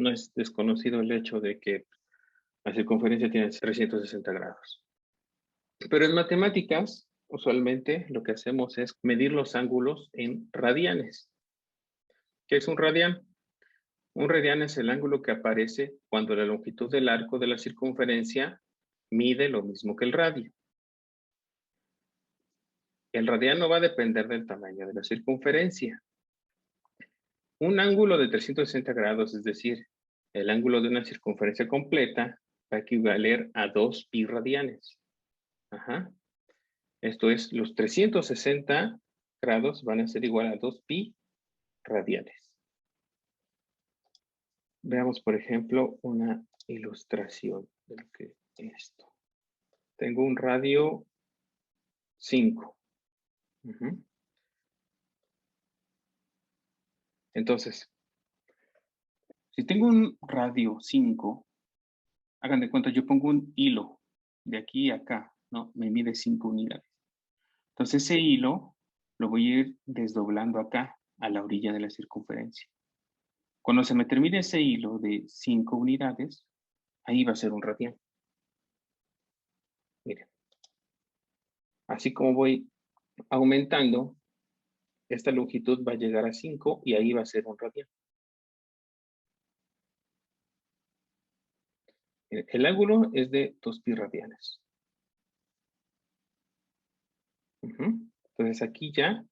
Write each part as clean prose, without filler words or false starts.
No es desconocido el hecho de que la circunferencia tiene 360 grados. Pero en matemáticas, usualmente lo que hacemos es medir los ángulos en radianes. ¿Qué es un radián? Un radián es el ángulo que aparece cuando la longitud del arco de la circunferencia mide lo mismo que el radio. El radián no va a depender del tamaño de la circunferencia. Un ángulo de 360 grados, es decir, el ángulo de una circunferencia completa, va a equivaler a 2 pi radianes. Ajá. Esto es, los 360 grados van a ser igual a 2 pi radianes. Veamos, por ejemplo, una ilustración de lo que es esto. Tengo un radio 5. Entonces, si tengo un radio 5, hagan de cuenta, yo pongo un hilo de aquí a acá, ¿no? Me mide 5 unidades. Entonces, ese hilo lo voy a ir desdoblando acá, a la orilla de la circunferencia. Cuando se me termine ese hilo de 5 unidades, ahí va a ser un radián. Miren. Así como voy aumentando, esta longitud va a llegar a 5 y ahí va a ser un radián. El ángulo es de 2 pi radianes. Entonces aquí ya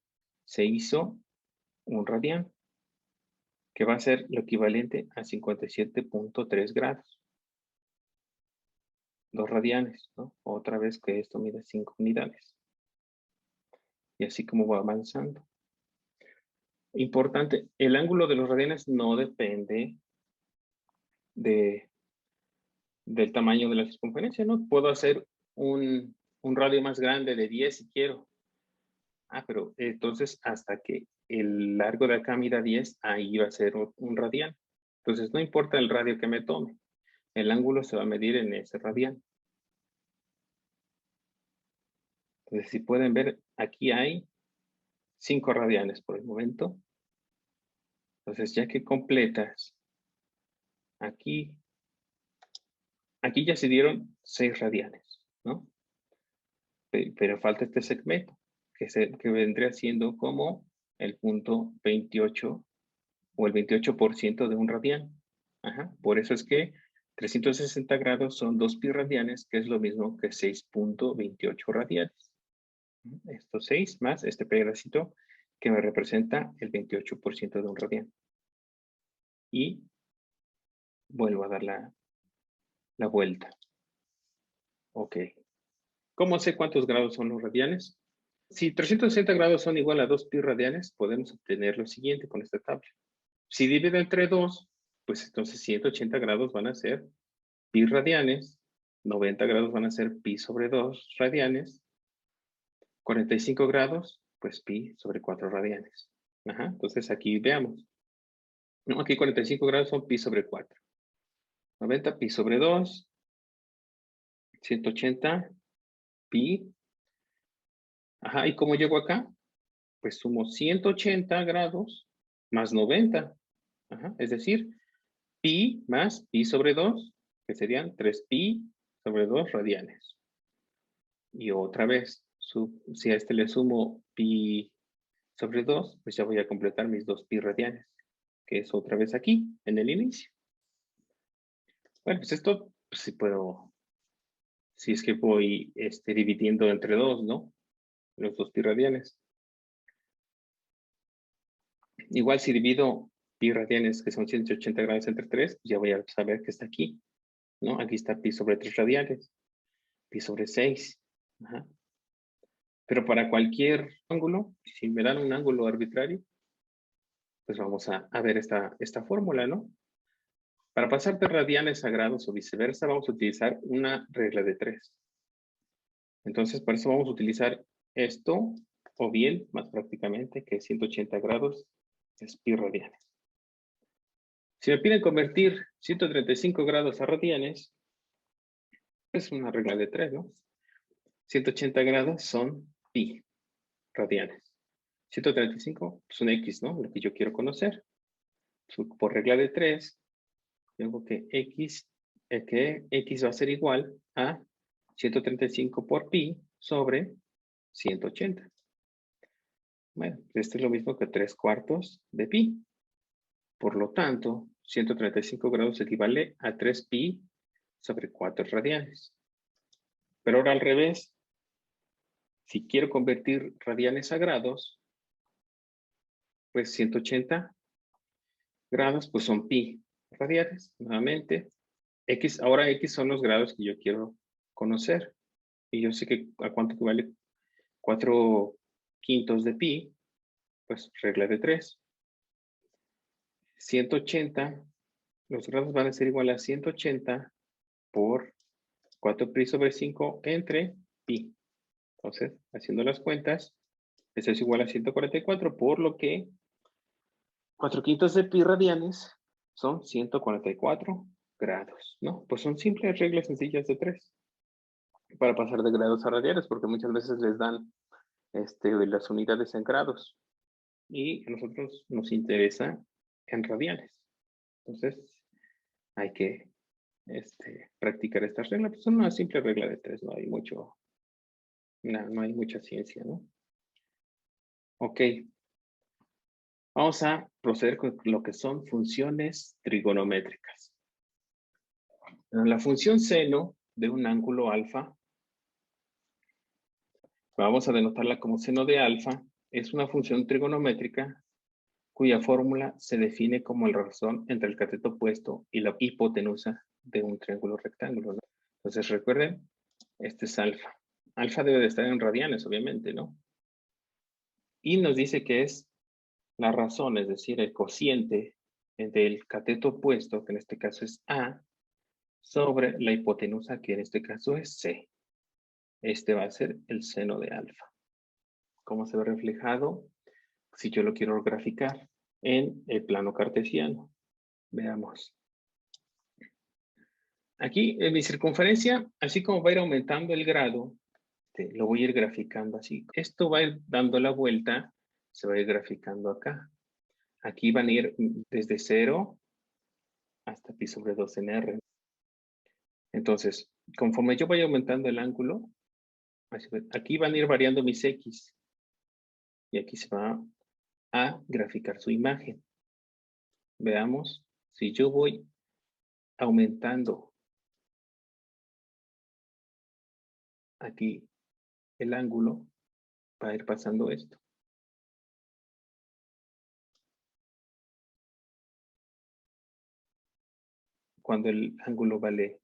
se hizo un radián, que va a ser lo equivalente a 57.3 grados. 2 radianes, ¿no? Otra vez que esto mide 5 unidades. Y así como va avanzando. Importante, el ángulo de los radianes no depende del tamaño de la circunferencia, ¿no? Puedo hacer un radio más grande de 10 si quiero. Pero entonces hasta que el largo de acá mida 10, ahí va a ser un radián. Entonces no importa el radio que me tome, el ángulo se va a medir en ese radián. Entonces si pueden ver, aquí hay 5 radianes por el momento. Entonces ya que completas, aquí ya se dieron 6 radianes, ¿no? Pero falta este segmento, que vendría siendo como el punto 28 o el 28% de un radián. Por eso es que 360 grados son 2 pi radianes, que es lo mismo que 6.28 radianes. Estos 6 más este pedacito que me representa el 28% de un radián. Y vuelvo a dar la vuelta. Ok. ¿Cómo sé cuántos grados son los radianes? Si 360 grados son igual a 2 pi radianes, podemos obtener lo siguiente con esta tabla. Si divide entre 2, pues entonces 180 grados van a ser pi radianes, 90 grados van a ser pi sobre 2 radianes, 45 grados, pues pi sobre 4 radianes. Entonces aquí veamos. No, aquí 45 grados son pi sobre 4. 90 pi sobre 2, 180 pi. ¿Y cómo llego acá? Pues sumo 180 grados más 90. Es decir, pi más pi sobre 2, que serían 3 pi sobre 2 radianes. Y otra vez, si a este le sumo pi sobre 2, pues ya voy a completar mis 2 pi radianes, que es otra vez aquí, en el inicio. Bueno, pues esto, pues sí puedo, si es que voy dividiendo entre 2, ¿no? Los 2 pi radianes. Igual si divido pi radianes, que son 180 grados entre 3, ya voy a saber que está aquí, ¿no? Aquí está pi sobre 3 radianes, pi sobre 6. Pero para cualquier ángulo, si me dan un ángulo arbitrario, pues vamos a ver esta fórmula, ¿no? Para pasar de radianes a grados o viceversa, vamos a utilizar una regla de 3. Entonces, por eso vamos a utilizar esto, o bien, más prácticamente, que 180 grados es pi radianes. Si me piden convertir 135 grados a radianes, es una regla de 3, ¿no? 180 grados son pi radianes. 135 es un X, ¿no? Lo que yo quiero conocer. Por regla de 3, Tengo que X va a ser igual a 135 por pi sobre 180. Bueno, esto es lo mismo que 3/4 de pi. Por lo tanto, 135 grados equivale a 3 pi sobre 4 radianes. Pero ahora al revés, si quiero convertir radianes a grados, pues 180 grados pues son pi radianes, nuevamente. Ahora X son los grados que yo quiero conocer. Y yo sé que a cuánto equivale 4/5 de pi, pues regla de 3. 180, los grados van a ser igual a 180 por 4 pi sobre 5 entre pi. Entonces, haciendo las cuentas, eso es igual a 144, por lo que 4/5 de pi radianes son 144 grados, ¿no? Pues son simples reglas sencillas de 3 para pasar de grados a radianes, porque muchas veces les dan las unidades en grados y a nosotros nos interesa en radianes. Entonces, hay que practicar estas reglas. Pues son una simple regla de 3, no hay mucha ciencia, ¿no? Ok. Vamos a proceder con lo que son funciones trigonométricas. La función seno de un ángulo alfa, vamos a denotarla como seno de alfa, es una función trigonométrica cuya fórmula se define como la razón entre el cateto opuesto y la hipotenusa de un triángulo rectángulo, ¿no? Entonces recuerden, este es alfa. Alfa debe de estar en radianes, obviamente, ¿no? Y nos dice que es la razón, es decir, el cociente del cateto opuesto, que en este caso es A, sobre la hipotenusa, que en este caso es C. Este va a ser el seno de alfa. ¿Cómo se ve reflejado? Si yo lo quiero graficar en el plano cartesiano. Veamos. Aquí en mi circunferencia, así como va a ir aumentando el grado, lo voy a ir graficando así. Esto va a ir dando la vuelta, se va a ir graficando acá. Aquí van a ir desde 0 hasta pi sobre 2 en R. Entonces, conforme yo vaya aumentando el ángulo, aquí van a ir variando mis X. Y aquí se va a graficar su imagen. Veamos, si yo voy aumentando aquí el ángulo, va a ir pasando esto. Cuando el ángulo vale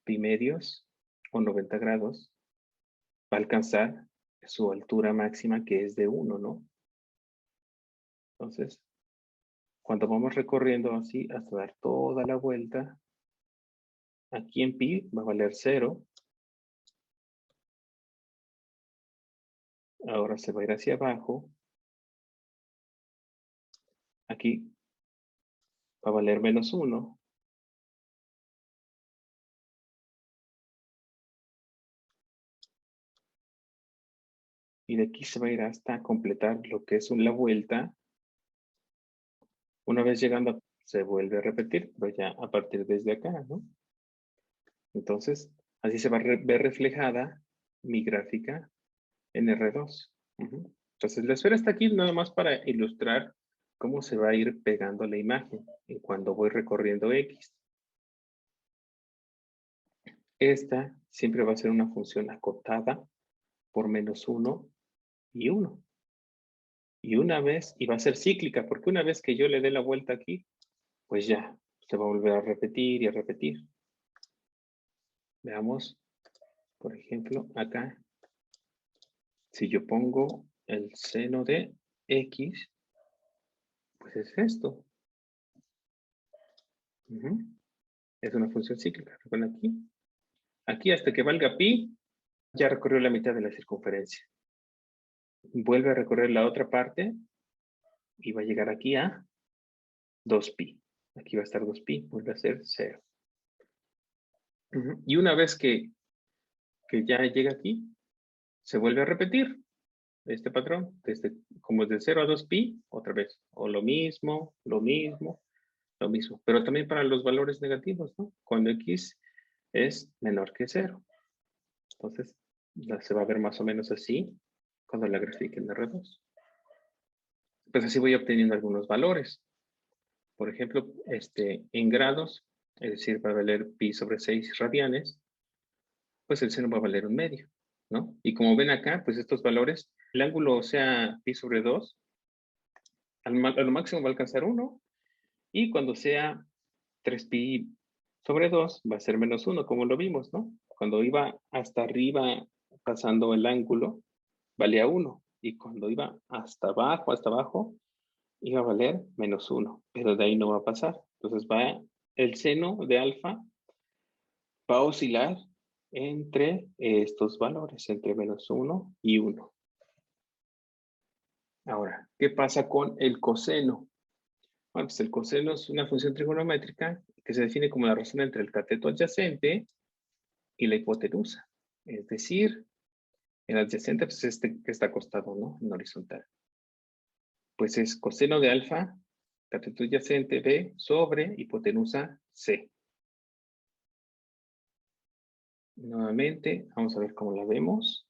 pi medios o 90 grados, va a alcanzar su altura máxima, que es de 1, ¿no? Entonces, cuando vamos recorriendo así hasta dar toda la vuelta, aquí en pi va a valer 0. Ahora se va a ir hacia abajo. Aquí va a valer menos 1. Y de aquí se va a ir hasta completar lo que es la vuelta. Una vez llegando, se vuelve a repetir, pero ya a partir desde acá, ¿no? Entonces, así se va a ver reflejada mi gráfica en R2. Entonces, la esfera está aquí nada más para ilustrar cómo se va a ir pegando la imagen y cuando voy recorriendo X. Esta siempre va a ser una función acotada por menos 1 y 1. Y va a ser cíclica, porque una vez que yo le dé la vuelta aquí, pues ya, se va a volver a repetir y a repetir. Veamos, por ejemplo, acá, si yo pongo el seno de X, pues es esto. Es una función cíclica. Recuerden aquí. Aquí hasta que valga pi, ya recorrió la mitad de la circunferencia. Vuelve a recorrer la otra parte y va a llegar aquí a 2pi. Aquí va a estar 2pi, vuelve a ser 0. Y una vez que ya llega aquí, se vuelve a repetir este patrón, como de 0 a 2pi, otra vez. O lo mismo, lo mismo. Pero también para los valores negativos, ¿no? Cuando x es menor que 0. Entonces, se va a ver más o menos así cuando la grafique en R2. Pues así voy obteniendo algunos valores. Por ejemplo, en grados, es decir, va a valer pi sobre 6 radianes, pues el seno va a valer 1/2, ¿no? Y como ven acá, pues estos valores, el ángulo sea pi sobre 2, a lo máximo va a alcanzar 1, y cuando sea 3pi sobre 2 va a ser menos 1, como lo vimos, ¿no? Cuando iba hasta arriba pasando el ángulo, valía 1, y cuando iba hasta abajo, iba a valer menos 1, pero de ahí no va a pasar. Entonces el seno de alfa va a oscilar entre estos valores, entre menos 1 y 1. Ahora, ¿qué pasa con el coseno? Bueno, pues el coseno es una función trigonométrica que se define como la razón entre el cateto adyacente y la hipotenusa. Es decir, el adyacente pues es este que está acostado, ¿no? En horizontal. Pues es coseno de alfa, cateto adyacente B sobre hipotenusa C. Nuevamente, vamos a ver cómo la vemos.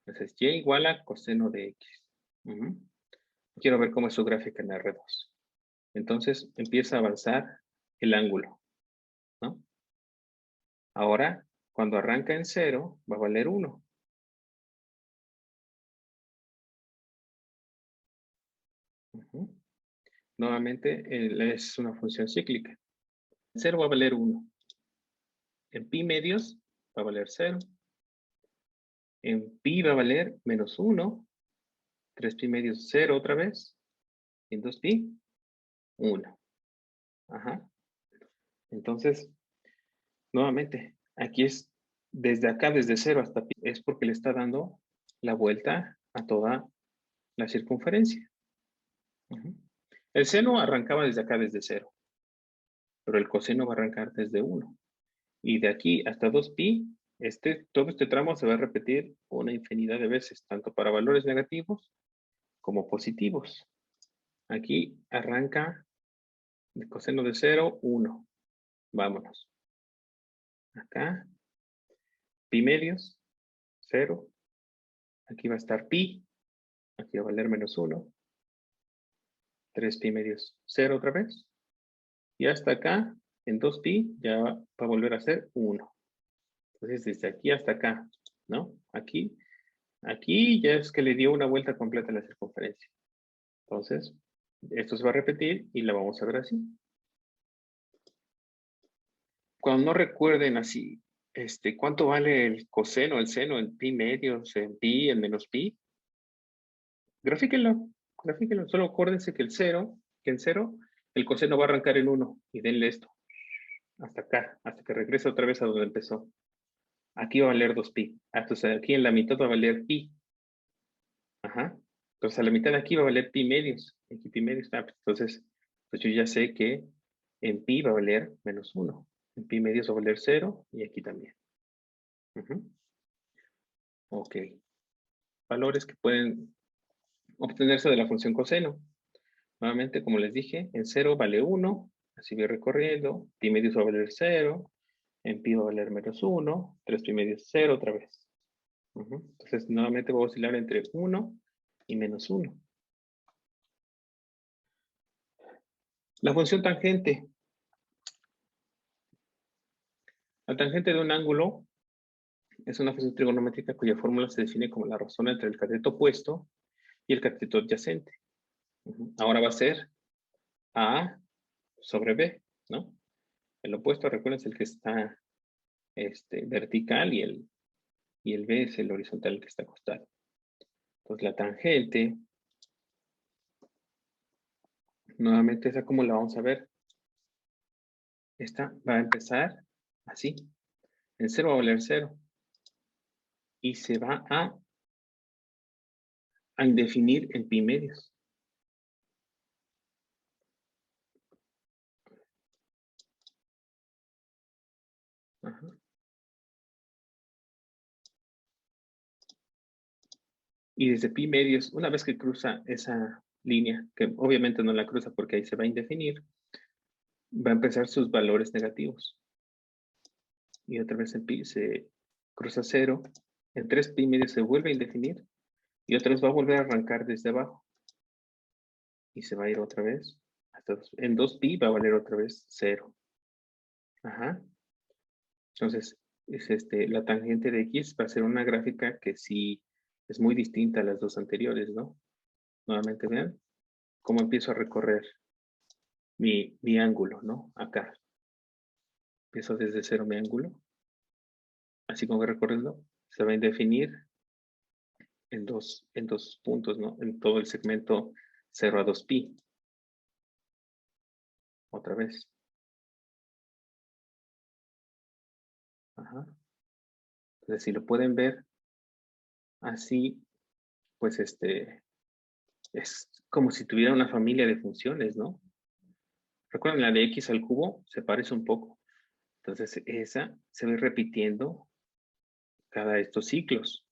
Entonces, y igual a coseno de x. Quiero ver cómo es su gráfica en R2. Entonces, empieza a avanzar el ángulo, ¿no? Ahora, cuando arranca en 0, va a valer 1. Nuevamente, es una función cíclica. En 0 va a valer 1. En pi medios va a valer 0. En pi va a valer menos 1. 3pi medios 0 otra vez. En 2pi, 1. Ajá. Entonces, nuevamente, aquí es desde acá, desde 0 hasta pi, es porque le está dando la vuelta a toda la circunferencia. El seno arrancaba desde acá, desde 0, pero el coseno va a arrancar desde 1. Y de aquí hasta 2pi, todo este tramo se va a repetir una infinidad de veces, tanto para valores negativos como positivos. Aquí arranca el coseno de 0, 1. Vámonos. Acá, pi medios, 0. Aquí va a estar pi. Aquí va a valer menos 1. 3pi medios, 0 otra vez. Y hasta acá, en 2pi, ya va a volver a ser 1. Entonces, desde aquí hasta acá, ¿no? Aquí ya es que le dio una vuelta completa a la circunferencia. Entonces, esto se va a repetir y la vamos a ver así. Cuando no recuerden así, ¿cuánto vale el coseno, el seno, en pi medios, en pi, en menos pi? Grafíquenlo. Solo acuérdense que en 0, el coseno va a arrancar en 1 y denle esto. Hasta acá, hasta que regrese otra vez a donde empezó. Aquí va a valer 2pi. Entonces aquí en la mitad va a valer pi. Ajá. Entonces a la mitad de aquí va a valer pi medios. Aquí pi medios. Entonces, pues yo ya sé que en pi va a valer menos 1. En pi medios va a valer 0 y aquí también. Ok. Valores que pueden obtenerse de la función coseno. Nuevamente, como les dije, en 0 vale 1. Así voy recorriendo. Pi medios va a valer 0. En pi va a valer menos 1. 3 pi medios 0 otra vez. Entonces, nuevamente voy a oscilar entre 1 y menos 1. La función tangente. La tangente de un ángulo es una función trigonométrica cuya fórmula se define como la razón entre el cateto opuesto y el cateto adyacente. Ahora va a ser A sobre B, ¿no? El opuesto, recuerden, es el que está vertical y el B es el horizontal, el que está acostado. Entonces la tangente, nuevamente esa como la vamos a ver. Esta va a empezar así. En 0 va a valer 0. Y se va a indefinir en pi medios. Ajá. Y desde pi medios, una vez que cruza esa línea, que obviamente no la cruza porque ahí se va a indefinir, va a empezar sus valores negativos. Y otra vez en pi se cruza 0. En 3 pi medio se vuelve a indefinir. Y otra vez va a volver a arrancar desde abajo. Y se va a ir otra vez. En 2 pi va a valer otra vez 0. Ajá. Entonces, la tangente de X va a ser una gráfica que sí es muy distinta a las dos anteriores, ¿no? Nuevamente vean cómo empiezo a recorrer mi ángulo, ¿no? Acá. Empiezo desde 0 mi ángulo. Así como voy recorriendo, se va a definir en dos puntos, ¿no? En todo el segmento 0 a 2 pi. Otra vez. Ajá. Entonces, si lo pueden ver así, pues es como si tuviera una familia de funciones, ¿no? Recuerden, la de x al cubo se parece un poco. Entonces, esa se va repitiendo cada estos ciclos.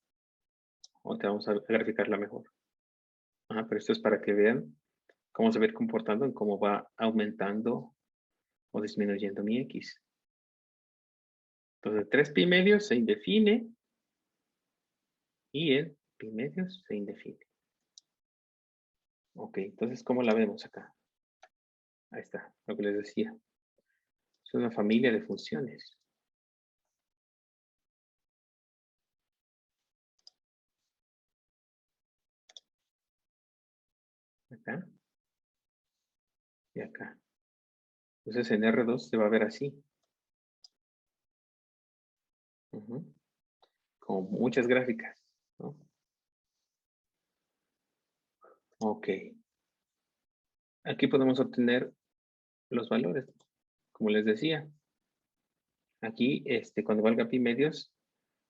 Ahorita vamos a graficarla mejor. Pero esto es para que vean cómo se va a ir comportando en cómo va aumentando o disminuyendo mi x. Entonces, 3 pi medios se indefine y el pi medios se indefine. Ok, entonces, ¿cómo la vemos acá? Ahí está, lo que les decía. Es una familia de funciones. Acá y acá. Entonces, en R2 se va a ver así. Como muchas gráficas, ¿no? Ok. Aquí podemos obtener los valores, como les decía. Aquí, cuando valga pi medios,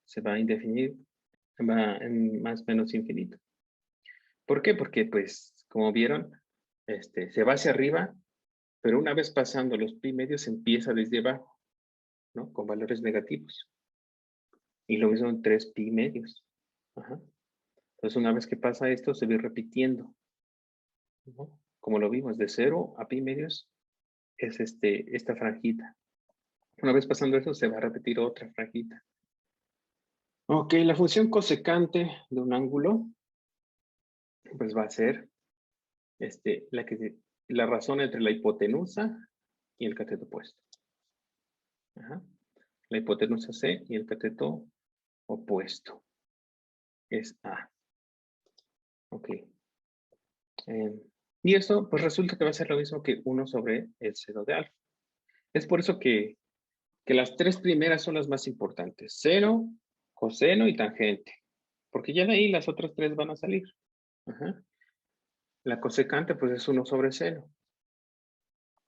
se va a indefinir, va en más o menos infinito. ¿Por qué? Porque, pues, como vieron, se va hacia arriba, pero una vez pasando los pi medios, empieza desde abajo, ¿no? Con valores negativos. Y lo mismo en 3 pi medios. Ajá. Entonces, una vez que pasa esto, se va repitiendo, ¿no? Como lo vimos, de 0 a pi medios es esta franjita. Una vez pasando eso, se va a repetir otra franjita. Ok, la función cosecante de un ángulo, pues va a ser la razón entre la hipotenusa y el cateto opuesto. Ajá. La hipotenusa C y el cateto opuesto es A. Ok. Y eso, pues resulta que va a ser lo mismo que 1 sobre el seno de alfa. Es por eso que las tres primeras son las más importantes. Seno, coseno y tangente. Porque ya de ahí las otras tres van a salir. Ajá. La cosecante, pues es 1 sobre seno.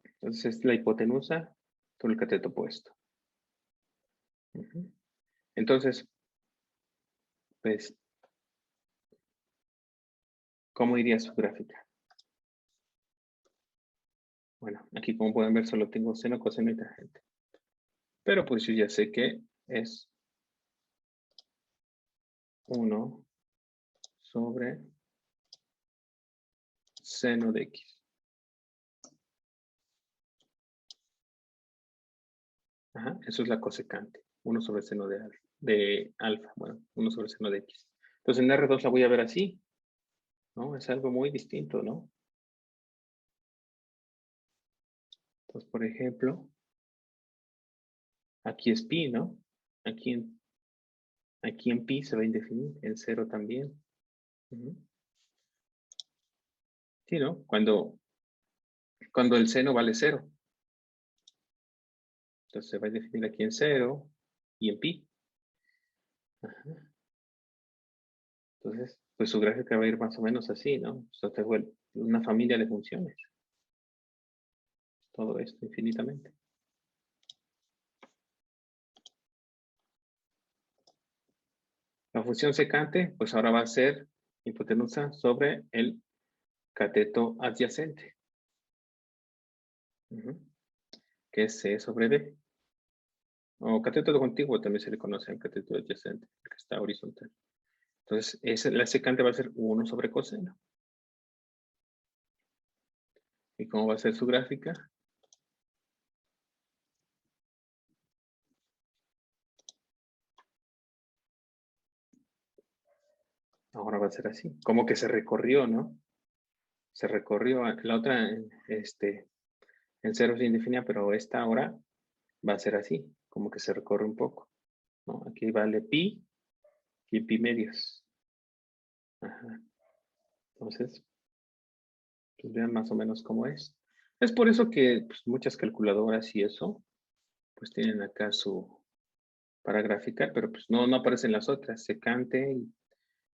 Entonces es la hipotenusa con el cateto opuesto. Entonces, pues, ¿cómo iría su gráfica? Bueno, aquí como pueden ver solo tengo seno, coseno y tangente. Pero pues yo ya sé que es 1 sobre seno de x. Ajá, eso es la cosecante. 1 sobre seno de alfa. Bueno, 1 sobre seno de x. Entonces en R2 la voy a ver así. ¿No? Es algo muy distinto, ¿no? Entonces, por ejemplo, aquí es pi, ¿no? Aquí en pi se va a indefinir, en 0 también. Sí, ¿no? Cuando el seno vale 0. Entonces se va a definir aquí en 0 y en pi. Ajá. Entonces, pues su gráfica va a ir más o menos así, ¿no? O sea, una familia de funciones. Todo esto infinitamente. La función secante, pues ahora va a ser hipotenusa sobre el cateto adyacente. Que es C sobre D. O cateto contiguo también se le conoce al cateto adyacente, que está horizontal. Entonces, la secante va a ser 1 sobre coseno. ¿Y cómo va a ser su gráfica? Ahora va a ser así. Como que se recorrió, ¿no? Se recorrió. La otra en ceros indefinida, pero esta ahora va a ser así. Como que se recorre un poco, ¿no? Aquí vale pi y pi medios. Ajá. Entonces, pues vean más o menos cómo es. Es por eso que pues, muchas calculadoras y eso, pues tienen acá para graficar, pero pues no aparecen las otras, secante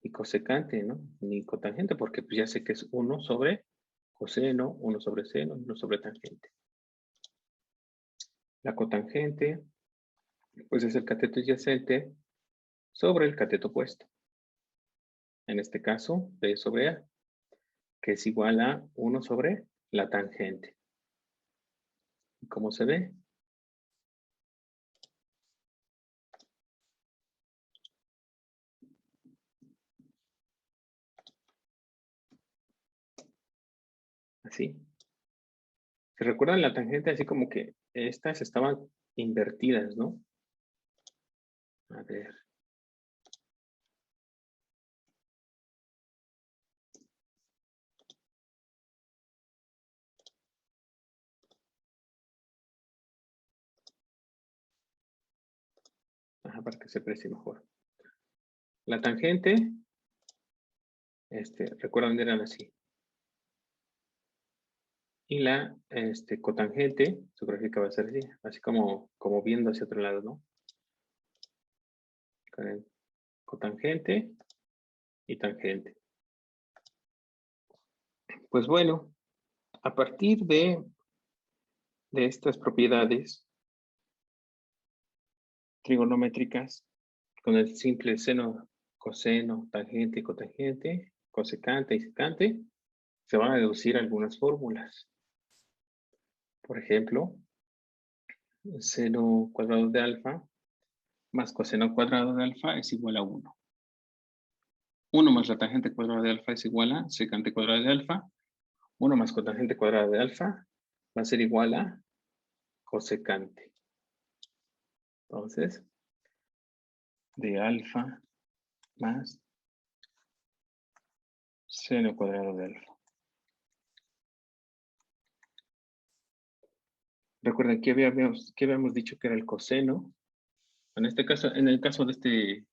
y cosecante, ¿no? Ni cotangente, porque pues ya sé que es 1 sobre coseno, 1 sobre seno, 1 sobre tangente. La cotangente, pues es el cateto adyacente sobre el cateto opuesto. En este caso, B sobre A, que es igual a 1 sobre la tangente. ¿Y cómo se ve? Así. ¿Se recuerdan la tangente? Así como que estas estaban invertidas, ¿no? A ver. Ajá, para que se precie mejor. La tangente, recuerdan, eran así. Y la cotangente, su gráfica va a ser así como viendo hacia otro lado, ¿no? Cotangente y tangente. Pues bueno, a partir de estas propiedades trigonométricas, con el simple seno, coseno, tangente y cotangente, cosecante y secante, se van a deducir algunas fórmulas. Por ejemplo, seno cuadrado de alfa más coseno cuadrado de alfa es igual a 1. 1 más la tangente cuadrada de alfa es igual a secante cuadrada de alfa. 1 más cotangente cuadrada de alfa va a ser igual a cosecante. Entonces, de alfa más seno cuadrado de alfa. Recuerden que habíamos dicho que era el coseno. En este caso, en el caso de este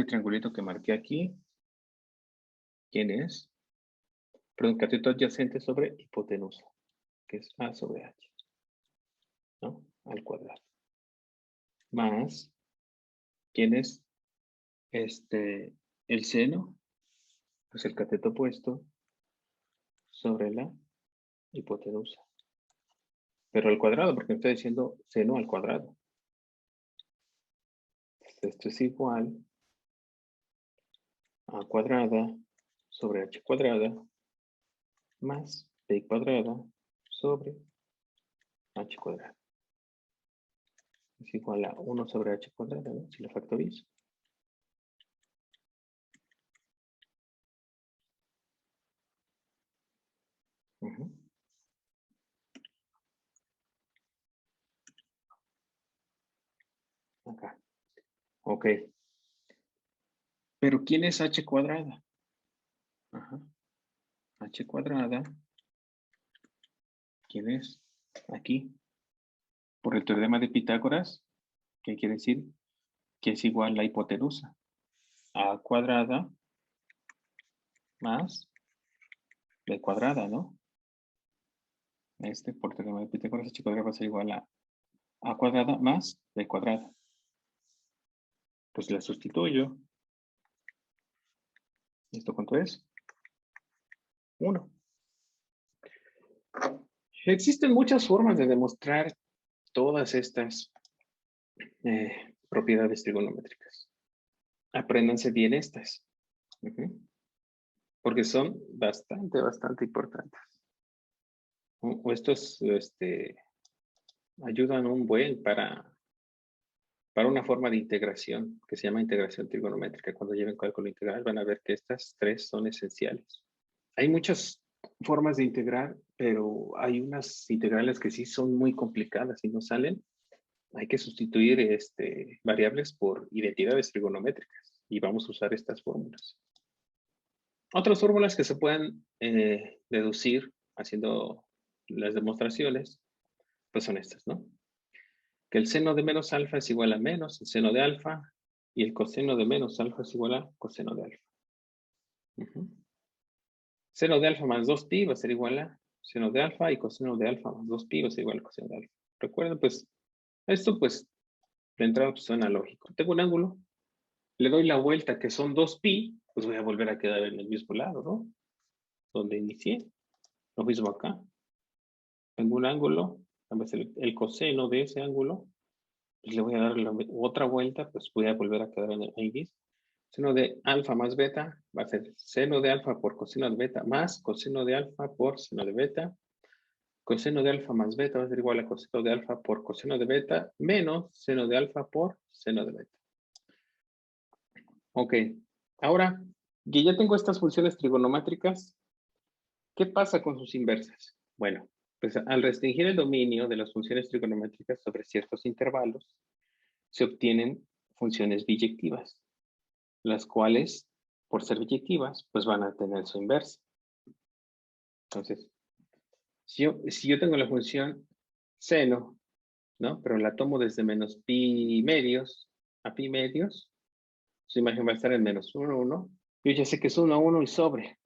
triangulito que marqué aquí, ¿quién es? Perdón, cateto adyacente sobre hipotenusa, que es A sobre H, ¿no? Al cuadrado. Más, ¿quién es? El seno, pues el cateto opuesto sobre la hipotenusa. Pero al cuadrado, porque me está diciendo seno al cuadrado. Esto es igual a cuadrada sobre h cuadrada más b cuadrada sobre h cuadrada. Es igual a 1 sobre h cuadrada, ¿no? Si lo factorizo. Acá. Ok. Pero ¿quién es h cuadrada? Ajá. H cuadrada. ¿Quién es? Aquí. Por el teorema de Pitágoras, ¿qué quiere decir? Que es igual a la hipotenusa. A cuadrada más b cuadrada, ¿no? Por teorema de Pitágoras, h cuadrada va a ser igual a cuadrada más b cuadrada. Pues la sustituyo. ¿Esto cuánto es? 1. Existen muchas formas de demostrar todas estas propiedades trigonométricas. Apréndanse bien estas. Porque son bastante importantes. O estos ayudan un buen para una forma de integración que se llama integración trigonométrica. Cuando lleven cálculo integral van a ver que estas tres son esenciales. Hay muchas formas de integrar, pero hay unas integrales que sí son muy complicadas y no salen. Hay que sustituir variables por identidades trigonométricas y vamos a usar estas fórmulas. Otras fórmulas que se pueden deducir haciendo las demostraciones, pues son estas, ¿no? Que el seno de menos alfa es igual a menos el seno de alfa y el coseno de menos alfa es igual a coseno de alfa. Seno de alfa más 2pi va a ser igual a seno de alfa y coseno de alfa más 2pi va a ser igual a coseno de alfa. Recuerden, pues, esto pues de entrada pues, suena lógico. Tengo un ángulo, le doy la vuelta que son 2pi, pues voy a volver a quedar en el mismo lado, ¿no? Donde inicié. Lo mismo acá. Tengo un ángulo, va a ser el coseno de ese ángulo, pues le voy a dar otra vuelta, pues voy a volver a quedar ahí mismo. Seno de alfa más beta va a ser seno de alfa por coseno de beta más coseno de alfa por seno de beta. Coseno de alfa más beta va a ser igual a coseno de alfa por coseno de beta menos seno de alfa por seno de beta. Ok, ahora que ya tengo estas funciones trigonométricas, ¿qué pasa con sus inversas? Bueno, pues al restringir el dominio de las funciones trigonométricas sobre ciertos intervalos, se obtienen funciones biyectivas, las cuales, por ser biyectivas, pues van a tener su inversa. Entonces, si yo tengo la función seno, ¿no? Pero la tomo desde menos pi medios a pi medios, su imagen va a estar en menos 1, 1. Yo ya sé que es 1, 1 y sobre.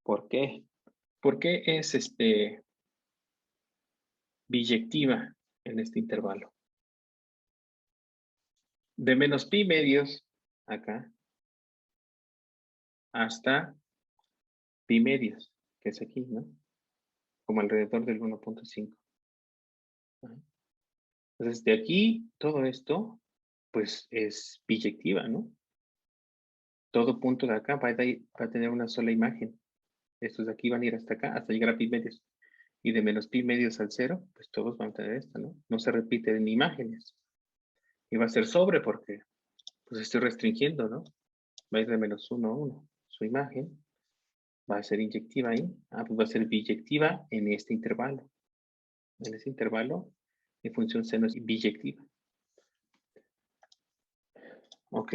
¿Por qué? Porque es biyectiva en este intervalo. De menos pi medios acá hasta pi medios, que es aquí, ¿no? Como alrededor del 1.5. Entonces, de aquí, todo esto, pues es biyectiva, ¿no? Todo punto de acá va a tener una sola imagen. Estos de aquí van a ir hasta acá, hasta llegar a pi medios. Y de menos pi medios al 0, pues todos van a tener esta, ¿no? No se repiten en imágenes. Y va a ser sobre porque, pues estoy restringiendo, ¿no? Va a ir de menos 1 a 1. Su imagen va a ser inyectiva ahí. Ah, pues va a ser biyectiva en este intervalo. En ese intervalo, mi función seno es biyectiva. Ok.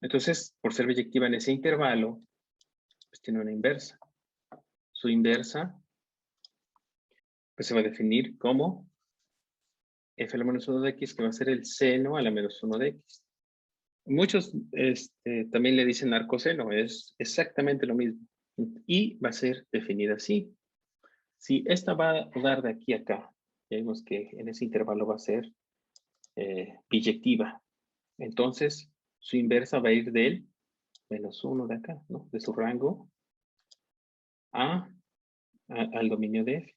Entonces, por ser biyectiva en ese intervalo, pues tiene una inversa. Su inversa, pues se va a definir como f a la menos 1 de x, que va a ser el seno a la menos 1 de x. Muchos también le dicen arcoseno, es exactamente lo mismo. Y va a ser definida así. Si esta va a dar de aquí a acá, ya vimos que en ese intervalo va a ser biyectiva. Entonces, su inversa va a ir del menos 1 de acá, ¿no? De su rango al dominio de f.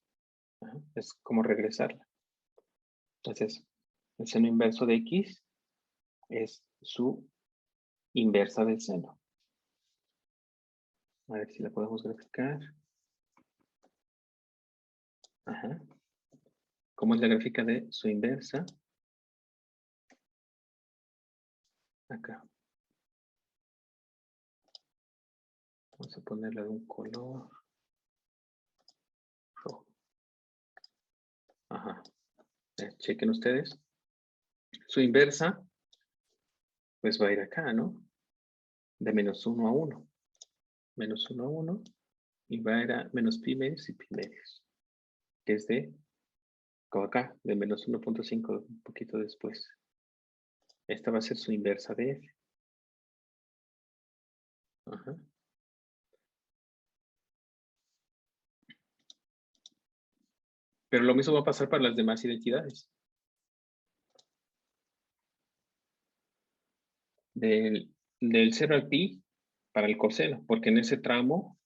Ajá, es como regresarla. Entonces, el seno inverso de x es su inversa del seno. A ver si la podemos graficar. Ajá. ¿Cómo es la gráfica de su inversa? Acá. Vamos a ponerle de un color rojo. Ajá. Chequen ustedes. Su inversa, pues va a ir acá, ¿no? De menos 1 a 1. Menos 1 a 1. Y va a ir a menos pi medios y pi medios. Que es de, como acá, de menos 1.5, un poquito después. Esta va a ser su inversa de f. Ajá. Pero lo mismo va a pasar para las demás identidades. Del 0 al pi para el coseno, porque en ese tramo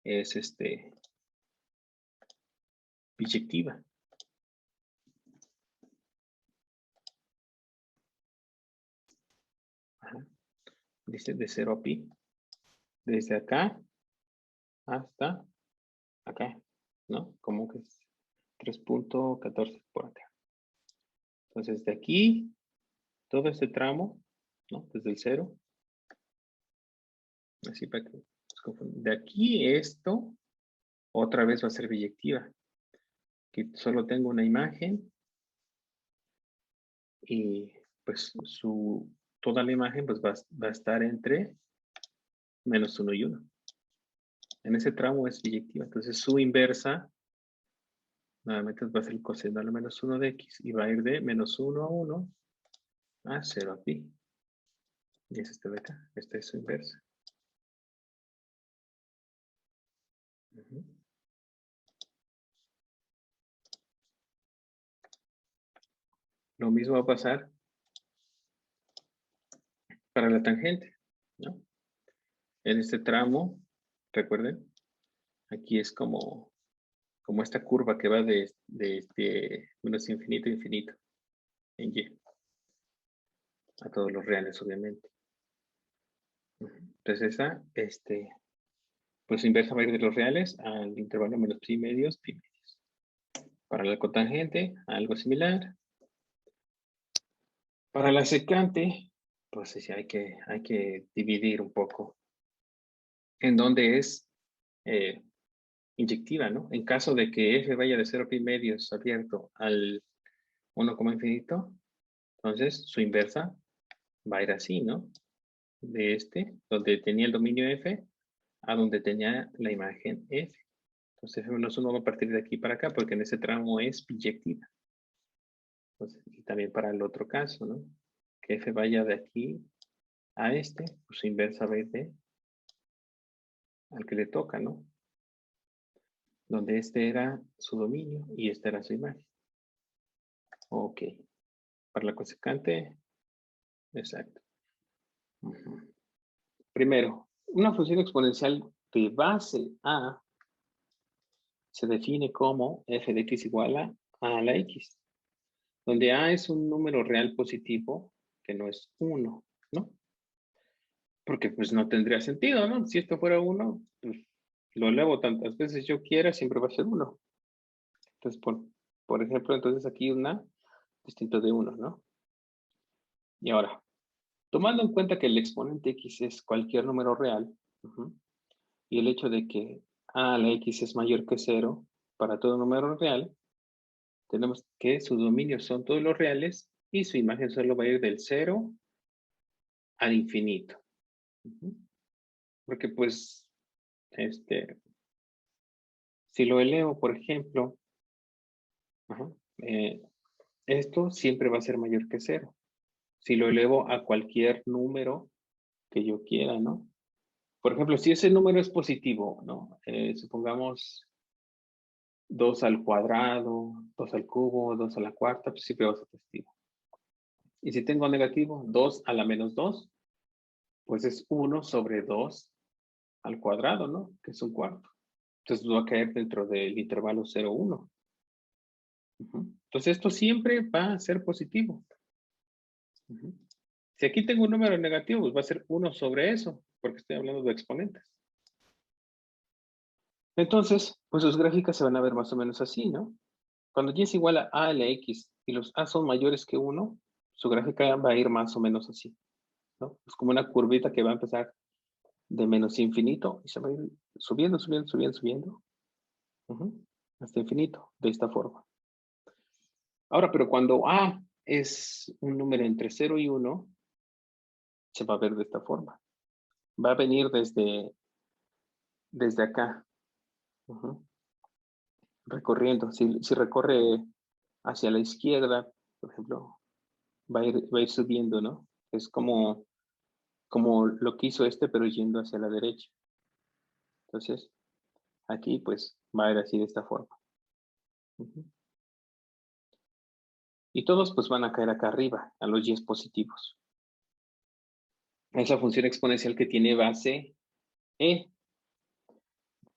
es biyectiva. Ajá. Dice de 0 a pi. Desde acá hasta acá, ¿no? Como que es 3.14 por acá. Entonces, de aquí, todo este tramo, ¿no? Desde el 0. Así para que de aquí esto, otra vez va a ser biyectiva. Que solo tengo una imagen y pues toda la imagen pues va a estar entre menos 1 y 1. En ese tramo es biyectiva. Entonces su inversa, nuevamente va a ser el coseno a la menos 1 de x y va a ir de menos 1 a 1 a 0 a pi. Y es este de acá. Esta es su inversa. Ujú. Lo mismo va a pasar para la tangente, ¿no? En este tramo, recuerden, aquí es como esta curva que va de menos infinito a infinito en y, a todos los reales, obviamente. Entonces esa, pues inversa va a ir de los reales al intervalo menos pi medios, pi medios. Para la cotangente, algo similar. Para la secante, pues sí, hay que dividir un poco en dónde es inyectiva, ¿no? En caso de que f vaya de 0 pi medios abierto al 1, infinito, entonces su inversa va a ir así, ¿no? De donde tenía el dominio f, a donde tenía la imagen f. Entonces f menos 1 va a partir de aquí para acá, porque en ese tramo es biyectiva. Entonces, y también para el otro caso, ¿no? Que f vaya de aquí a pues su inversa va a ir al que le toca, ¿no? Donde era su dominio y esta era su imagen. Ok. Para la cosecante, exacto. Primero, una función exponencial de base a se define como f de x igual a la x, donde a es un número real positivo que no es 1, ¿no? Porque pues no tendría sentido, ¿no? Si esto fuera 1, pues lo elevo tantas veces yo quiera, siempre va a ser 1. Entonces, por ejemplo, entonces aquí una distinto de 1, ¿no? Y ahora, tomando en cuenta que el exponente x es cualquier número real, y el hecho de que a la x es mayor que 0 para todo número real, tenemos que sus dominios son todos los reales y su imagen solo va a ir del 0 al infinito. Porque pues, si lo elevo, por ejemplo, esto siempre va a ser mayor que 0. Si lo elevo a cualquier número que yo quiera, ¿no? Por ejemplo, si ese número es positivo, ¿no? Supongamos 2 al cuadrado, 2 al cubo, 2 a la cuarta, pues siempre va a ser positivo. Y si tengo negativo, 2 a la menos 2, pues es 1 sobre 2 al cuadrado, ¿no? Que es un cuarto. Entonces va a caer dentro del intervalo 0, 1. Entonces esto siempre va a ser positivo. Si aquí tengo un número negativo, pues va a ser 1 sobre eso, porque estoy hablando de exponentes. Entonces, pues sus gráficas se van a ver más o menos así, ¿no? Cuando y es igual a la x y los a son mayores que 1, su gráfica va a ir más o menos así, ¿no? Es como una curvita que va a empezar de menos infinito y se va a ir subiendo, subiendo, subiendo, subiendo, hasta infinito, de esta forma. Ahora, pero cuando a es un número entre 0 y 1, se va a ver de esta forma. Va a venir desde acá, recorriendo. Si recorre hacia la izquierda, por ejemplo, va a ir subiendo, ¿no? Es como lo que hizo pero yendo hacia la derecha. Entonces, aquí pues va a ir así de esta forma. Y todos pues van a caer acá arriba, a los y positivos. Esa función exponencial que tiene base e.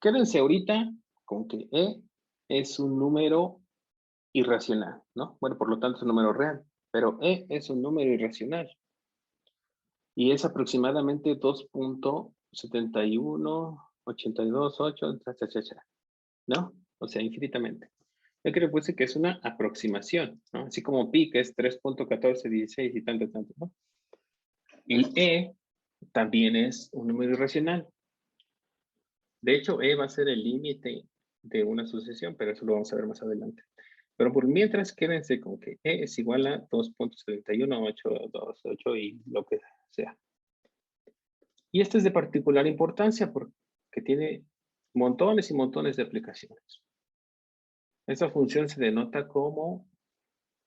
Quédense ahorita con que e es un número irracional, ¿no? Bueno, por lo tanto es un número real, pero e es un número irracional. Y es aproximadamente 2.7182.8, ¿no? O sea, infinitamente. Yo creo que es una aproximación, ¿no? Así como pi, que es 3.1416 y tanto, ¿no? El e también es un número irracional. De hecho, e va a ser el límite de una sucesión, pero eso lo vamos a ver más adelante. Pero por mientras, quédense con que e es igual a 2.71828 y lo que sea. Y este es de particular importancia porque tiene montones y montones de aplicaciones. Esta función se denota como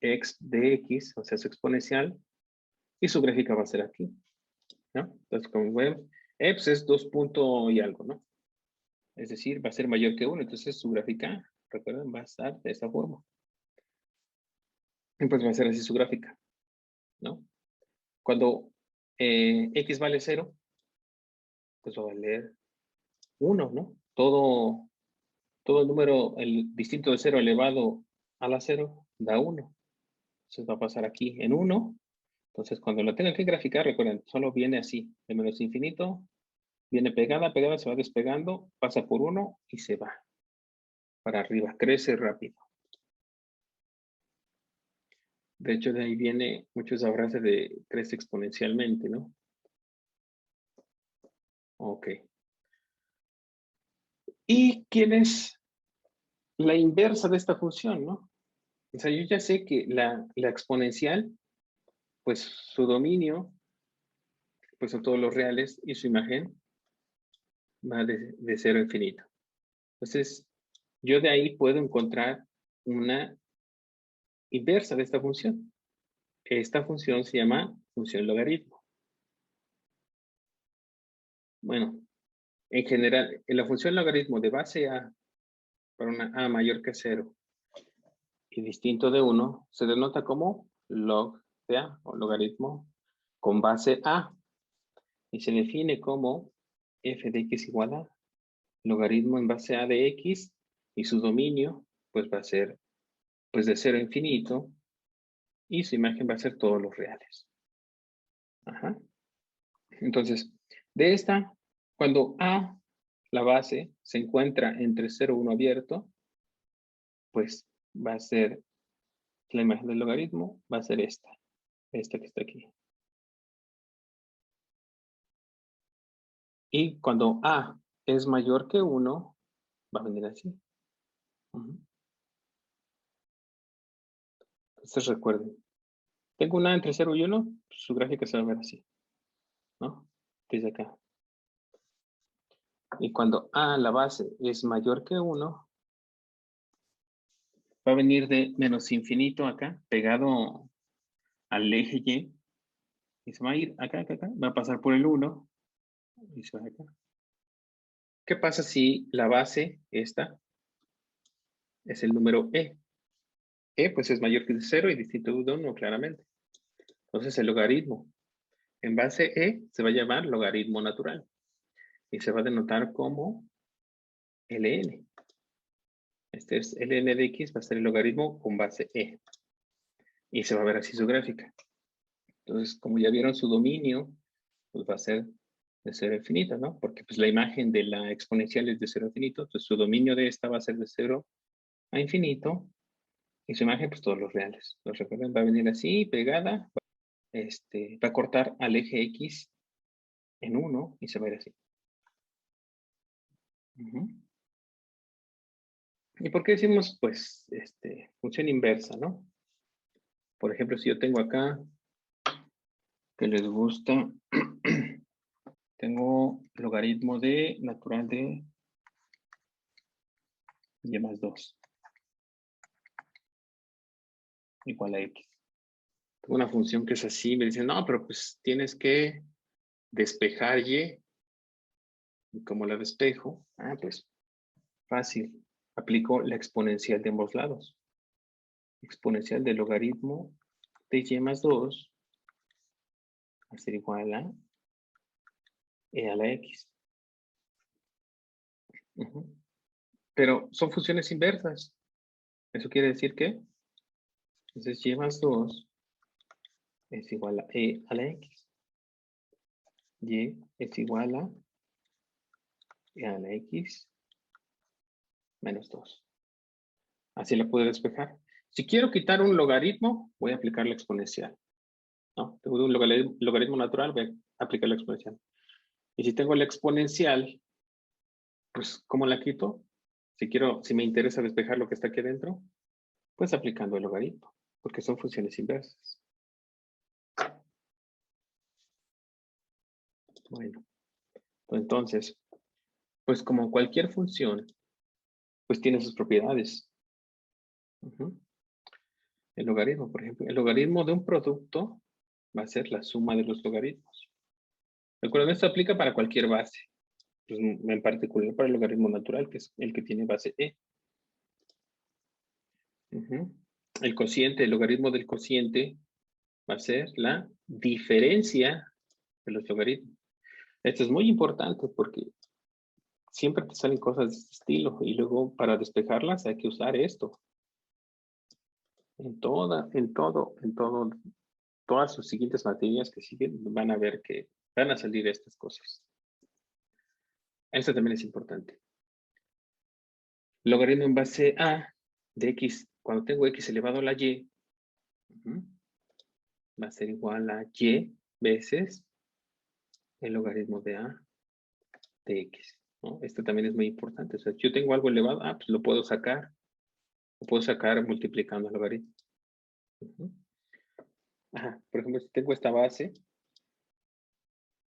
x de x, o sea, su exponencial, y su gráfica va a ser aquí, ¿no? Entonces, como ven, pues es 2 punto y algo, ¿no? Es decir, va a ser mayor que 1, entonces su gráfica, recuerden, va a estar de esta forma. Y pues va a ser así su gráfica, ¿no? Cuando x vale 0, pues va a valer 1, ¿no? Todo número el distinto de 0 elevado a la 0 da 1. Entonces va a pasar aquí en 1. Entonces cuando lo tengan que graficar, recuerden, solo viene así, de menos infinito, viene pegada, se va despegando, pasa por 1 y se va para arriba, crece rápido. De hecho, de ahí viene mucho esa frase de crece exponencialmente, ¿no? Ok. ¿Y quién es la inversa de esta función, no? O sea, yo ya sé que la exponencial, pues su dominio, pues son todos los reales y su imagen va de 0 a infinito. Entonces, yo de ahí puedo encontrar una inversa de esta función. Esta función se llama función logaritmo. Bueno, en general, en la función logaritmo de base a para una a mayor que 0 y distinto de 1, se denota como log de a o logaritmo con base a y se define como f de x igual a logaritmo en base a de x y su dominio pues va a ser pues de 0 a infinito y su imagen va a ser todos los reales. Ajá. Entonces, de esta, cuando a, la base, se encuentra entre 0 y 1 abierto, pues va a ser la imagen del logaritmo, va a ser esta que está aquí. Y cuando a es mayor que 1, va a venir así. Entonces recuerden, tengo una entre 0 y 1, su gráfica se va a ver así, ¿no? Desde acá. Y cuando a, la base, es mayor que 1, va a venir de menos infinito acá, pegado al eje Y, y se va a ir acá, va a pasar por el 1, y se va acá. ¿Qué pasa si la base, esta, es el número E? E, pues es mayor que 0 y distinto de 1, claramente. Entonces el logaritmo en base E se va a llamar logaritmo natural y se va a denotar como ln. Este es ln de x, va a ser el logaritmo con base E. Y se va a ver así su gráfica. Entonces, como ya vieron su dominio, pues va a ser de 0 a infinito, ¿no? Porque pues la imagen de la exponencial es de 0 a infinito, entonces su dominio de esta va a ser de 0 a infinito y su imagen pues todos los reales. Entonces recuerden, va a venir así, pegada, va a cortar al eje X en 1 y se va a ir así. ¿Y por qué decimos, pues, función inversa, no? Por ejemplo, si yo tengo acá, que les gusta, tengo logaritmo de natural de y más 2 igual a x. Tengo una función que es así, me dicen, no, pero pues tienes que despejar y. ¿Y cómo la despejo? Ah, pues fácil. Aplico la exponencial de ambos lados. Exponencial del logaritmo de y más 2 va a ser igual a e a la x. Pero son funciones inversas. Eso quiere decir que, entonces y más 2 es igual a e a la x. Y es igual a e a la x menos 2. Así la puedo despejar. Si quiero quitar un logaritmo, voy a aplicar la exponencial. ¿No? Tengo un logaritmo natural, voy a aplicar la exponencial. Y si tengo la exponencial, pues, ¿cómo la quito? Si me interesa despejar lo que está aquí adentro, pues aplicando el logaritmo, porque son funciones inversas. Bueno, entonces, Pues como cualquier función, pues tiene sus propiedades. El logaritmo, por ejemplo, el logaritmo de un producto va a ser la suma de los logaritmos. Recuerden, esto aplica para cualquier base, pues, en particular para el logaritmo natural, que es el que tiene base e. El cociente, el logaritmo del cociente va a ser la diferencia de los logaritmos. Esto es muy importante porque siempre te salen cosas de este estilo y luego para despejarlas hay que usar esto. Todas sus siguientes materias que siguen van a ver que van a salir estas cosas. Esto también es importante. Logaritmo en base a de x, cuando tengo x elevado a la y, va a ser igual a y veces el logaritmo de a de x, ¿no? Esto también es muy importante. O sea, si yo tengo algo elevado, pues lo puedo sacar. Lo puedo sacar multiplicando el logaritmo. Por ejemplo, si tengo esta base,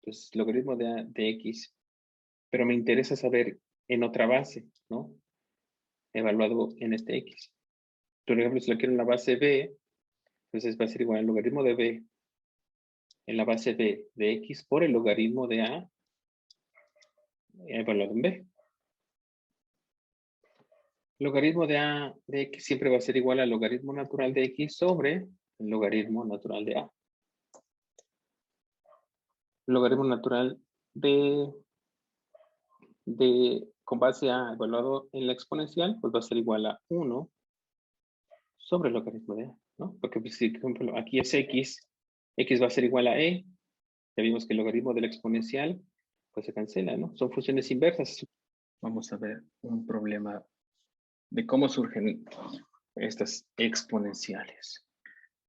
pues logaritmo de x, pero me interesa saber en otra base, ¿no? Evaluado en este x. Por ejemplo, si lo quiero en la base b, entonces va a ser igual al logaritmo de b en la base b de x por el logaritmo de a evaluado en b. Logaritmo de a de x siempre va a ser igual al logaritmo natural de x sobre el logaritmo natural de a. Logaritmo natural con base a evaluado en la exponencial, pues va a ser igual a 1 sobre el logaritmo de a, ¿no? Porque pues, si, por ejemplo, aquí es x va a ser igual a e, ya vimos que el logaritmo de la exponencial, pues se cancela, ¿no? Son funciones inversas. Vamos a ver un problema de cómo surgen estas exponenciales.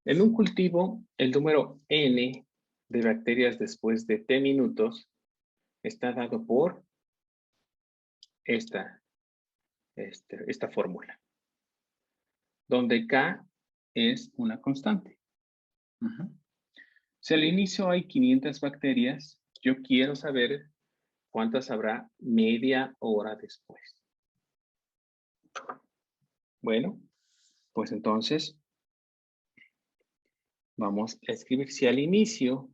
En un cultivo, el número n de bacterias después de t minutos está dado por esta fórmula, donde k es una constante. Si al inicio hay 500 bacterias, yo quiero saber cuántas habrá media hora después. Bueno, pues entonces vamos a escribir si al inicio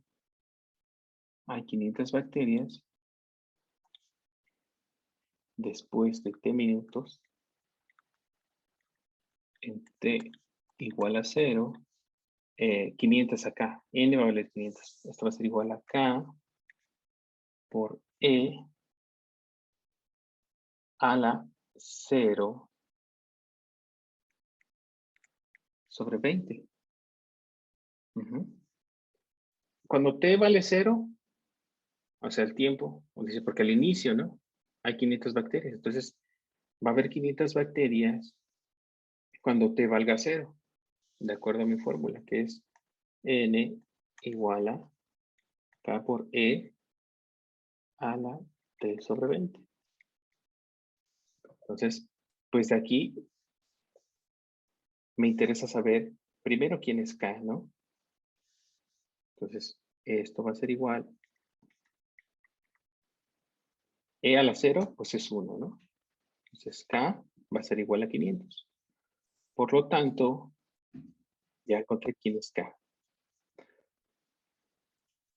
hay 500 bacterias, después de t minutos, en t igual a 0, 500 acá, n va a valer 500. Esto va a ser igual a k por e a la 0 sobre 20. Cuando t vale 0, o sea, el tiempo, dice, porque al inicio, ¿no? Hay 500 bacterias. Entonces, va a haber 500 bacterias cuando t valga 0, de acuerdo a mi fórmula, que es n igual a k por e a la t sobre 20. Entonces, pues de aquí me interesa saber primero quién es k, ¿no? Entonces, esto va a ser igual. E a la 0, pues es 1, ¿no? Entonces, k va a ser igual a 500. Por lo tanto, ya encontré quién es k.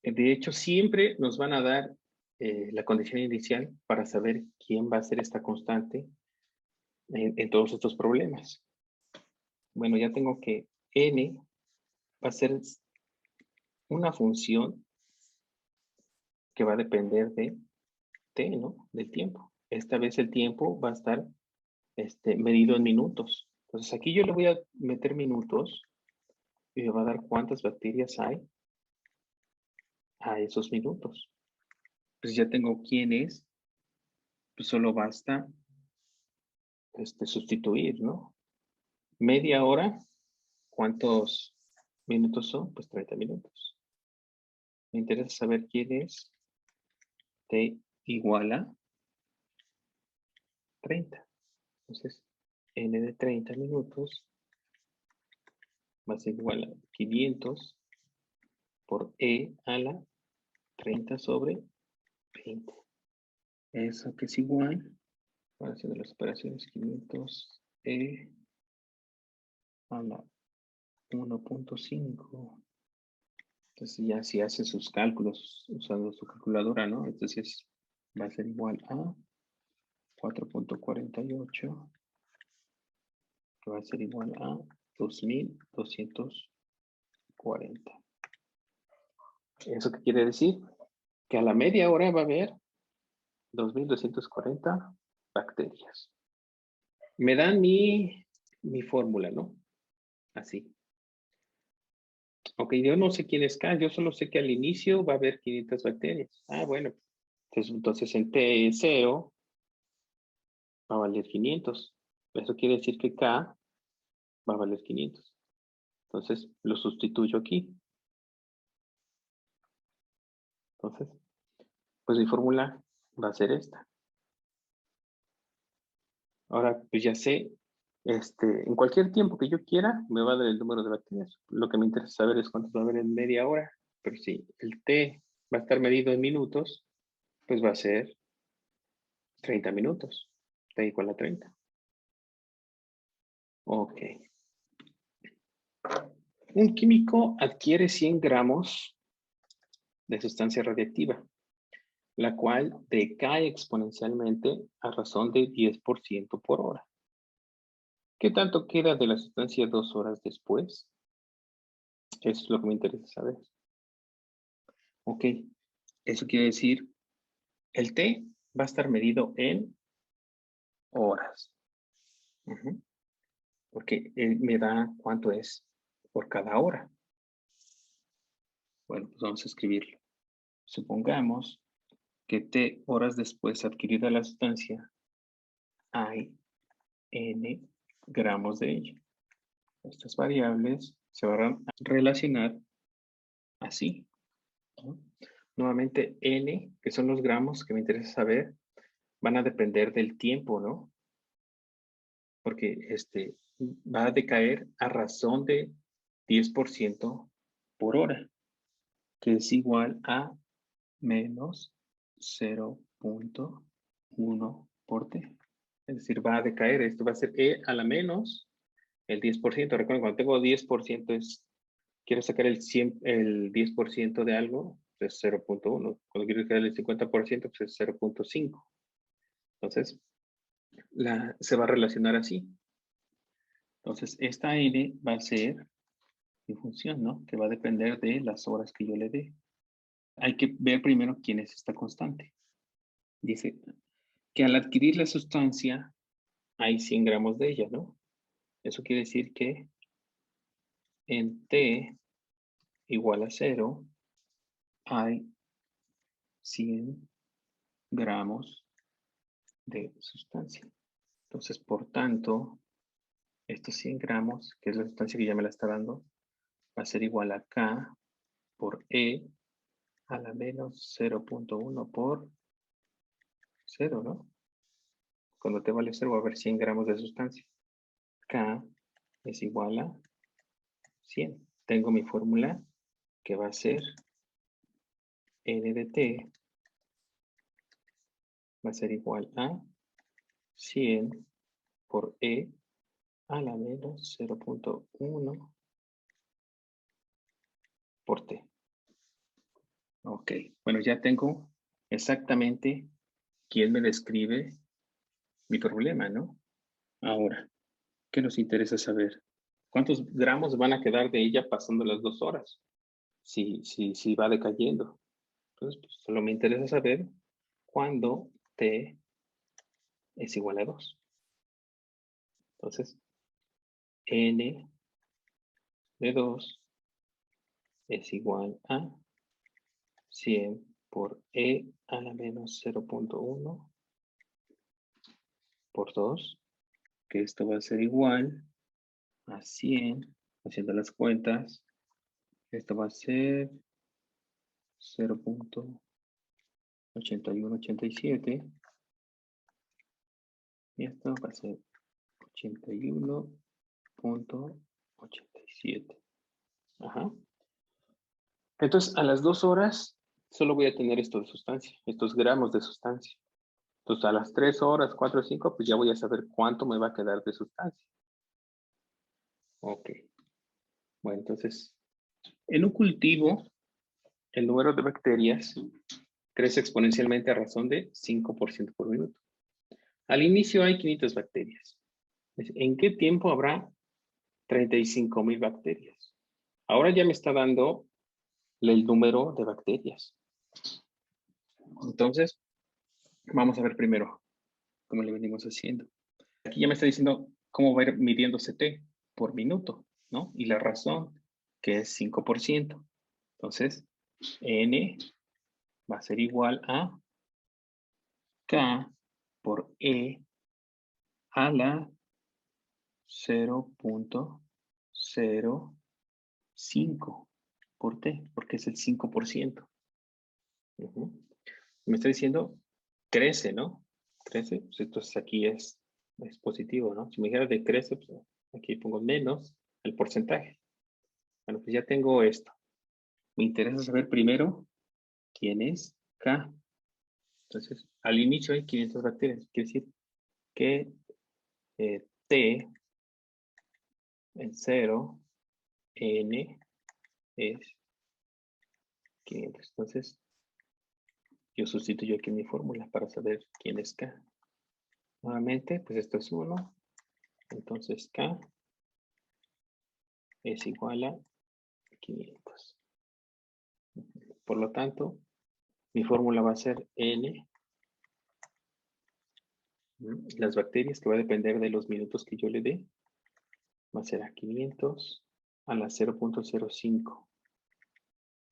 De hecho, siempre nos van a dar la condición inicial para saber quién va a ser esta constante en todos estos problemas. Bueno, ya tengo que n va a ser una función que va a depender de t, ¿no? Del tiempo. Esta vez el tiempo va a estar medido en minutos. Entonces aquí yo le voy a meter minutos y me va a dar cuántas bacterias hay a esos minutos. Pues ya tengo quién es, pues solo basta sustituir, ¿no? Media hora, ¿cuántos minutos son? Pues 30 minutos. Me interesa saber quién es t igual a 30. Entonces, n de 30 minutos va a ser igual a 500 por e a la 30 sobre 20. Eso que es igual, para hacer las operaciones 500 a la 1.5. Entonces ya si hace sus cálculos usando su calculadora, ¿no? Entonces va a ser igual a 4.48, que va a ser igual a 2240. ¿Eso qué quiere decir? Que a la media hora va a haber 2240 bacterias. Me dan mi fórmula, ¿no? Así. Ok, yo no sé quién es K, yo solo sé que al inicio va a haber 500 bacterias. Ah, bueno. Entonces en TSO va a valer 500. Eso quiere decir que K va a valer 500. Entonces lo sustituyo aquí. Entonces, pues mi fórmula va a ser esta. Ahora, pues ya sé, en cualquier tiempo que yo quiera, me va a dar el número de bacterias. Lo que me interesa saber es cuántos va a haber en media hora. Pero si el T va a estar medido en minutos, pues va a ser 30 minutos. T igual a 30. Ok. Un químico adquiere 100 gramos de sustancia radiactiva, la cual decae exponencialmente a razón de 10% por hora. ¿Qué tanto queda de la sustancia 2 horas después? Eso es lo que me interesa saber. Ok, eso quiere decir, el T va a estar medido en horas. Porque él me da cuánto es por cada hora. Bueno, pues vamos a escribirlo. Supongamos que T horas después adquirida la sustancia, hay N gramos de ella. Estas variables se van a relacionar así, ¿no? Nuevamente, N, que son los gramos que me interesa saber, van a depender del tiempo, ¿no? Porque va a decaer a razón de 10% por hora, que es igual a menos 0.1 por T. Es decir, va a decaer. Esto va a ser E a la menos el 10%. Recuerden, cuando tengo 10% quiero sacar el 10% de algo, pues es 0.1. Cuando quiero sacar el 50%, pues es 0.5. Entonces, se va a relacionar así. Entonces, esta N va a ser mi función, ¿no? Que va a depender de las horas que yo le dé. Hay que ver primero quién es esta constante. Dice que al adquirir la sustancia hay 100 gramos de ella, ¿no? Eso quiere decir que en T igual a 0 hay 100 gramos de sustancia. Entonces, por tanto, estos 100 gramos, que es la sustancia que ya me la está dando, va a ser igual a K por E a la menos 0.1 por 0, ¿no? Cuando T vale 0 va a haber 100 gramos de sustancia. K es igual a 100. Tengo mi fórmula que va a ser N de T va a ser igual a 100 por E a la menos 0.1 por T. Ok, bueno, ya tengo exactamente quién me describe mi problema, ¿no? Ahora, ¿qué nos interesa saber? ¿Cuántos gramos van a quedar de ella pasando las 2 horas? Si va decayendo. Entonces, pues, solo me interesa saber cuándo T es igual a 2. Entonces, N de 2 es igual a 100 por E a la menos 0.1 por 2, que esto va a ser igual a 100, haciendo las cuentas, esto va a ser 0.8187 y esto va a ser 81.87. Ajá. Entonces, a las 2 horas solo voy a tener esto de sustancia, estos gramos de sustancia. Entonces, a las 3 horas, 4 o 5, pues ya voy a saber cuánto me va a quedar de sustancia. Ok. Bueno, entonces, en un cultivo, el número de bacterias crece exponencialmente a razón de 5% por minuto. Al inicio hay 500 bacterias. ¿En qué tiempo habrá 35,000 bacterias? Ahora ya me está dando el número de bacterias. Entonces, vamos a ver primero cómo le venimos haciendo. Aquí ya me está diciendo cómo va a ir midiéndose T por minuto, ¿no? Y la razón, que es 5%. Entonces, N va a ser igual a K por E a la 0.05 por T, porque es el 5%. Me está diciendo, crece, ¿no? Crece, pues entonces aquí es positivo, ¿no? Si me dijera de crece, pues aquí pongo menos el porcentaje. Bueno, pues ya tengo esto. Me interesa saber primero quién es K. Entonces, al inicio hay 500 bacterias. Quiere decir que T es 0, N es 500. Entonces, yo sustituyo aquí mi fórmula para saber quién es K. Nuevamente, pues esto es 1. Entonces, K es igual a 500. Por lo tanto, mi fórmula va a ser N. Las bacterias, que va a depender de los minutos que yo le dé, va a ser a 500 a la 0.05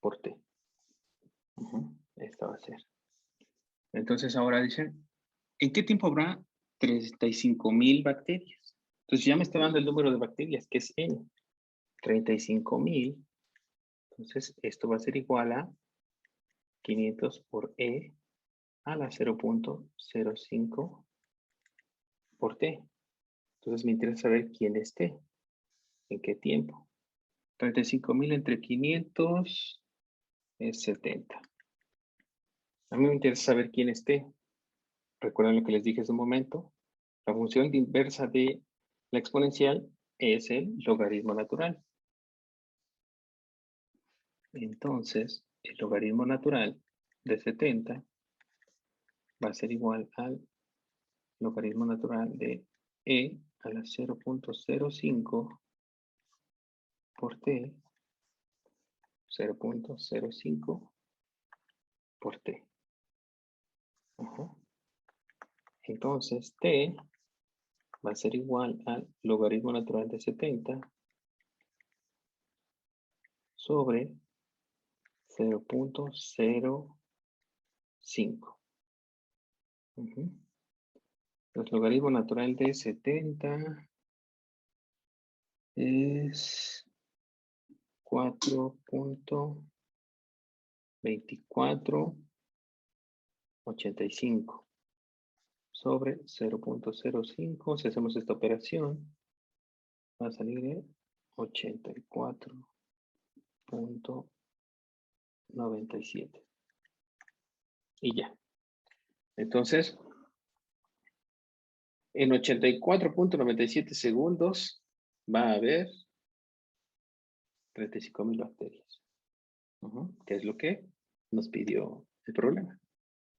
por T. Esta va a ser. Entonces ahora dicen, ¿en qué tiempo habrá 35,000 bacterias? Entonces ya me está dando el número de bacterias, que es N. 35,000. Entonces esto va a ser igual a 500 por E a la 0.05 por T. Entonces me interesa saber quién es T. ¿En qué tiempo? 35,000 entre 500 es 70. A mí me interesa saber quién es T. Recuerden lo que les dije hace un momento. La función inversa de la exponencial es el logaritmo natural. Entonces, el logaritmo natural de 70 va a ser igual al logaritmo natural de E a la 0.05 por T, 0.05 por T. Entonces, T va a ser igual al logaritmo natural de 70 sobre 0.05. El logaritmo natural de 70 es 4.2485 sobre 0.05. Si hacemos esta operación, va a salir de 84.97. Y ya. Entonces, en 84.97 segundos va a haber 35,000 bacterias. Que es lo que nos pidió el problema.